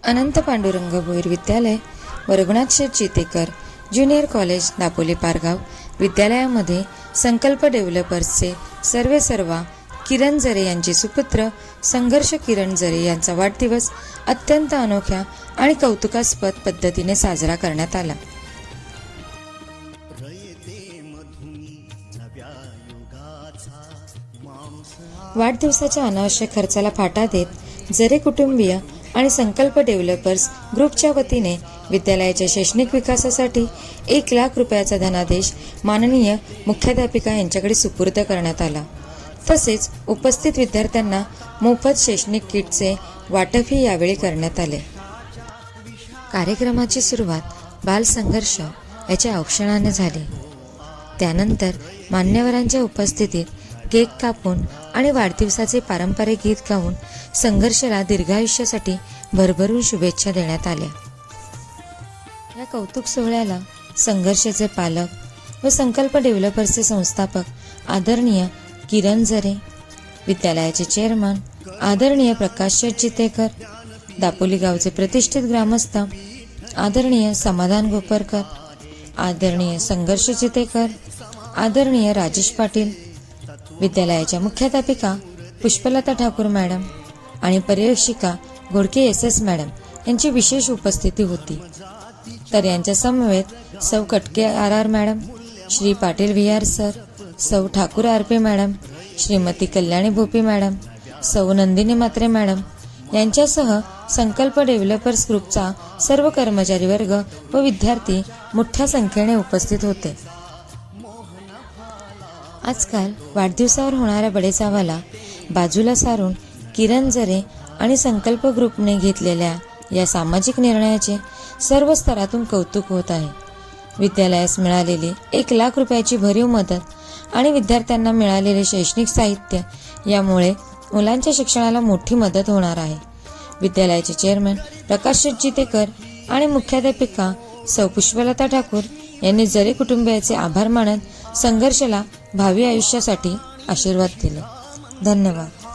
अनंत पांडुरंग भोईर विद्यालय व रघुनाथ शेठ चितेकर junior college Dapoli Pargaon विद्यालयामध्ये संकल्प डेव्हलपर्सचे सर्वेसर्वा किरण जरे यांचे सुपुत्र संघर्ष किरण जरे यांचा वाढदिवस अत्यंत अनोख्या आणि कौतुकास्पद पद्धतीने साजरा करण्यात आला। वाढदिवसाच्या अनावश्यक खर्चाला फाटा देत जरे कुटुंबीय आणि संकल्प डेव्हलपर्स ग्रुपच्या वतीने विद्यालयाच्या शैक्षणिक विकासासाठी 1 लाख रुपयाचा धनादेश माननीय मुख्याध्यापिका यांच्याकडे सुपूर्द करण्यात आला। तसेच उपस्थित विद्यार्थ्यांना मोफत शैक्षणिक किटचे वाटपही यावेळी करण्यात आले। कार्यक्रमाची सुरुवात बाल संघर्ष याच्या औक्षणाने झाली। त्यानंतर मान्यवरांच्या उपस्थितीत केक कापून आणि वाढदिवसाचे पारंपरिक गीत गाऊन संघर्षला दीर्घायुष्यासाठी भरभरून शुभेच्छा देण्यात आल्या। या कौतुक सोहळ्याला संघर्षाचे पालक व संकल्प डेव्हलपर्सचे संस्थापक आदरणीय किरण जरे, विद्यालयाचे चेअरमन आदरणीय प्रकाश शेठ चितेकर, दापोली गावचे प्रतिष्ठित ग्रामस्थ आदरणीय समाधान गोपरकर, आदरणीय संघर्ष चितेकर, आदरणीय राजेश पाटील, विद्यालयाच्या मुख्याध्यापिका पुष्पलता ठाकूर मॅडम आणि पर्यवेक्षिका घोडके SS मॅडम यांची विशेष उपस्थिती होती। तर यांच्या समवेत Sau Katke RR madam, Shri Patil VR sir, Sau Thakur RP madam, Shrimati Kalyani Bhopi madam, Sau Nandini Mhatre madam यांच्यासह संकल्प डेव्हलपर्स ग्रुपचा सर्व कर्मचारी वर्ग व विद्यार्थी मोठ्या संख्येने उपस्थित होते। आजकाल वाढदिवसावर होणाऱ्या बडेजावाला बाजूला सारून किरण जरे आणि संकल्प ग्रुपने घेतलेल्या या सामाजिक निर्णयाचे सर्व स्तरातून कौतुक होत आहे। विद्यालयास मिळालेली 1 लाख रुपयाची भरीव मदत आणि विद्यार्थ्यांना मिळालेले शैक्षणिक साहित्य यामुळे मुलांच्या शिक्षणाला मोठी मदत होणार आहे। विद्यालयाचे चेअरमन प्रकाश शेठ चितेकर आणि मुख्याध्यापिका सौ पुष्पलता ठाकूर यांनी जरे कुटुंबियाचे आभार मानत संघर्षला भावी आयुष्यासाठी आशीर्वाद दिले। धन्यवाद।